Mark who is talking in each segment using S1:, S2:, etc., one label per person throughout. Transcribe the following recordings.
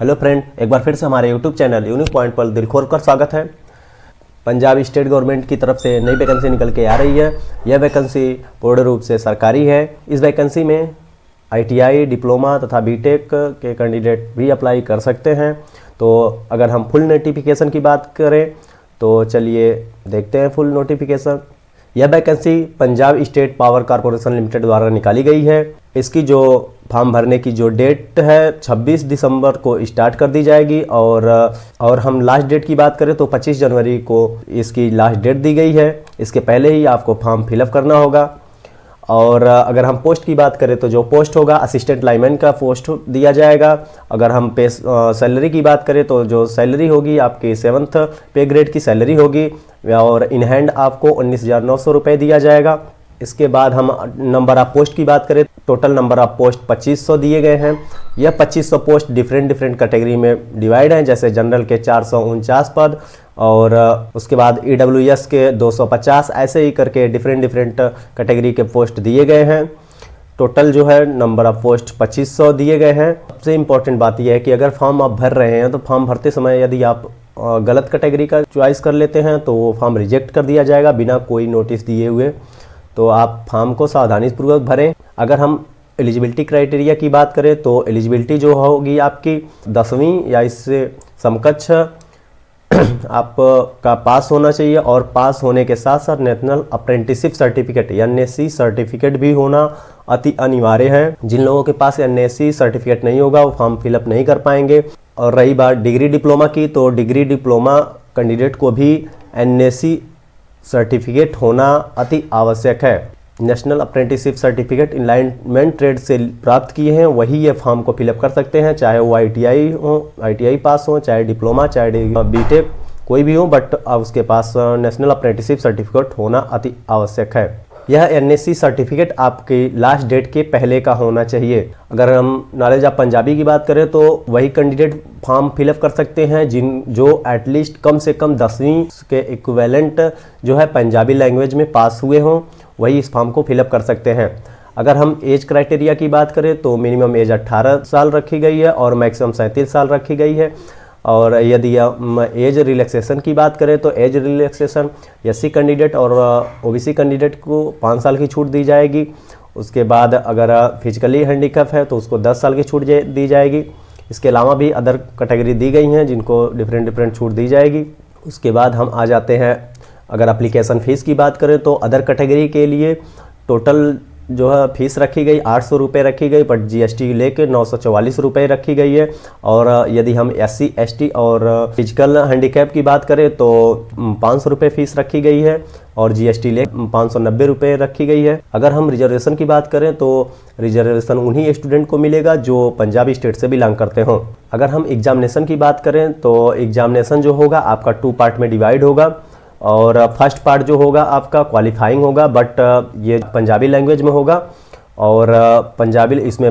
S1: Hello friend, एक बार फिर से हमारे यूट्यूब चैनल यूनिक पॉइंट पर दिल खोल कर स्वागत है। पंजाब स्टेट गवर्नमेंट की तरफ से नई वैकेंसी निकल के आ रही है। यह वैकेंसी पूर्ण रूप से सरकारी है। इस वैकेंसी में ITI, डिप्लोमा तथा बीटेक के कैंडिडेट भी अप्लाई कर सकते हैं। तो अगर हम फुल नोटिफिकेशन की बात करें तो चलिए देखते हैं फुल नोटिफिकेशन। यह vacancy Punjab state power corporation limited द्वारा निकाली गई है। इसकी जो फॉर्म भरने की जो डेट है 26 दिसंबर को स्टार्ट कर दी जाएगी और हम लास्ट डेट की बात करें तो 25 जनवरी को इसकी लास्ट डेट दी गई है। इसके पहले ही आपको फॉर्म फिलअप करना होगा। और अगर हम पोस्ट की बात करें तो जो पोस्ट होगा असिस्टेंट लाइनमैन का पोस्ट दिया जाएगा। अगर हम सैलरी की बात करें तो जो सैलरी होगी आपकी 7th पे ग्रेड की सैलरी होगी और इन हैंड आपको 19,900 रुपये दिया जाएगा। इसके बाद हम नंबर ऑफ पोस्ट की बात करें, टोटल नंबर ऑफ पोस्ट 2500 दिए गए हैं। यह 2500 पोस्ट डिफरेंट कैटेगरी में डिवाइड हैं, जैसे जनरल के 449 पद और उसके बाद EWS के 250, ऐसे ही करके डिफरेंट कैटेगरी के पोस्ट दिए गए हैं। टोटल जो है नंबर ऑफ पोस्ट 2500 दिए गए हैं। सबसे इम्पॉर्टेंट बात यह है कि अगर फॉर्म आप भर रहे हैं तो फॉर्म भरते समय यदि आप गलत कैटेगरी का चॉइस कर लेते हैं तो वो फॉर्म रिजेक्ट कर दिया जाएगा बिना कोई नोटिस दिए हुए। तो आप फॉर्म को सावधानीपूर्वक भरें। अगर हम एलिजिबिलिटी क्राइटेरिया की बात करें तो एलिजिबिलिटी जो होगी आपकी 10वीं या इससे समकक्ष आपका पास होना चाहिए और पास होने के साथ साथ national apprenticeship certificate NSC certificate भी होना अति अनिवार्य है। जिन लोगों के पास NSC सर्टिफिकेट नहीं होगा वो फॉर्म फिलअप नहीं कर पाएंगे। और रही बात डिग्री डिप्लोमा की, तो डिग्री डिप्लोमा कैंडिडेट को भी NSC सर्टिफिकेट होना अति आवश्यक है। नेशनल अप्रेंटिसशिप सर्टिफिकेट इनलाइनमेंट ट्रेड से प्राप्त किए हैं वही ये फॉर्म को फिलअप कर सकते हैं, चाहे वो ITI पास हो, चाहे डिप्लोमा, चाहे बीटेक कोई भी हो, बट उसके पास नेशनल अप्रेंटिसशिप सर्टिफिकेट होना अति आवश्यक है। यह NSC सर्टिफिकेट आपकी लास्ट डेट के पहले का होना चाहिए। अगर हम नॉलेज ऑफ पंजाबी की बात करें तो वही कैंडिडेट फॉर्म फिलअप कर सकते हैं जो एटलीस्ट कम से कम 10वीं के इक्विवेलेंट जो है पंजाबी लैंग्वेज में पास हुए हों, वही इस फॉर्म को फिलअप कर सकते हैं। अगर हम एज क्राइटेरिया की बात करें तो मिनिमम एज 18 साल रखी गई है और मैक्सिमम 37 साल रखी गई है। और यदि एज रिलैक्सेशन की बात करें तो एज रिलैक्सेशन SC कैंडिडेट और OBC कैंडिडेट को 5 साल की छूट दी जाएगी। उसके बाद अगर फिजिकली हैंडीकैप है तो उसको 10 साल की छूट दी जाएगी। इसके अलावा भी अदर कैटेगरी दी गई हैं जिनको डिफरेंट छूट दी जाएगी। उसके बाद हम आ जाते हैं, अगर एप्लीकेशन फ़ीस की बात करें तो अदर कैटेगरी के लिए टोटल जो है फीस रखी गई 800 रुपये रखी गई, बट GST लेके 944 रुपये रखी गई है। और यदि हम SC ST और फिजिकल हैंडीकैप की बात करें तो 500 रुपये फीस रखी गई है और GST ले 590 रुपये रखी गई है। अगर हम रिजर्वेशन की बात करें तो रिजर्वेशन उन्हीं स्टूडेंट को मिलेगा जो पंजाब स्टेट से बिलोंग करते हों। अगर हम एग्जामिनेशन की बात करें तो एग्जामिनेशन जो होगा आपका 2 पार्ट में डिवाइड होगा और फर्स्ट पार्ट जो होगा आपका क्वालिफाइंग होगा, बट ये पंजाबी लैंग्वेज में होगा। और पंजाबी इसमें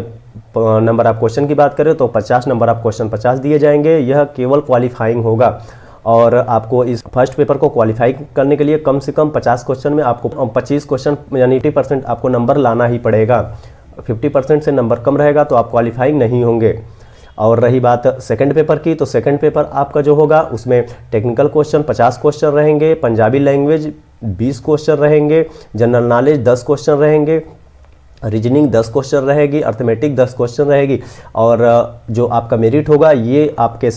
S1: नंबर ऑफ क्वेश्चन की बात करें तो 50 नंबर ऑफ क्वेश्चन 50 दिए जाएंगे। यह केवल क्वालिफाइंग होगा और आपको इस फर्स्ट पेपर को क्वालिफाई करने के लिए कम से कम 50 क्वेश्चन में आपको 25 क्वेश्चन यानी 80% आपको नंबर लाना ही पड़ेगा। 50% से नंबर कम रहेगा तो आप क्वालिफाइंग नहीं होंगे। और रही बात सेकंड पेपर की, तो सेकंड पेपर आपका जो होगा उसमें टेक्निकल क्वेश्चन 50 क्वेश्चन रहेंगे, पंजाबी लैंग्वेज 20 क्वेश्चन रहेंगे, जनरल नॉलेज 10 क्वेश्चन रहेंगे, रीजनिंग 10 क्वेश्चन रहेगी, अर्थमेटिक 10 क्वेश्चन रहेगी। और जो आपका मेरिट होगा ये आपके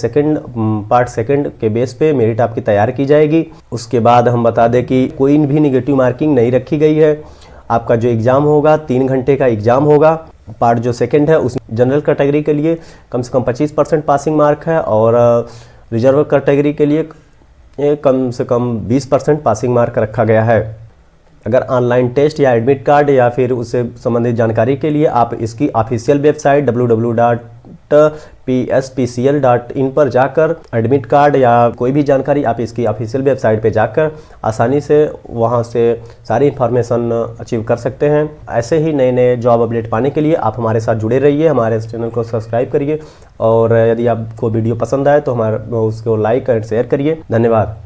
S1: पार्ट सेकंड के बेस पे मेरिट आपकी तैयार की जाएगी। उसके बाद हम बता दें कि कोई भी निगेटिव मार्किंग नहीं रखी गई है। आपका जो एग्ज़ाम होगा 3 घंटे का एग्ज़ाम होगा। पार्ट जो सेकंड है उसमें जनरल कैटेगरी के लिए कम से कम 25% पासिंग मार्क है और रिजर्व कैटेगरी के लिए कम से कम 20% पासिंग मार्क रखा गया है। अगर ऑनलाइन टेस्ट या एडमिट कार्ड या फिर उससे संबंधित जानकारी के लिए आप इसकी ऑफिशियल वेबसाइट www.pspcl.in पर जाकर एडमिट कार्ड या कोई भी जानकारी आप इसकी ऑफिशियल वेबसाइट पे जाकर आसानी से वहां से सारी इन्फॉर्मेशन अचीव कर सकते हैं। ऐसे ही नए नए जॉब अपडेट पाने के लिए आप हमारे साथ जुड़े रहिए, हमारे चैनल को सब्सक्राइब करिए और यदि आपको वीडियो पसंद आए तो उसको लाइक एंड शेयर करिए। धन्यवाद।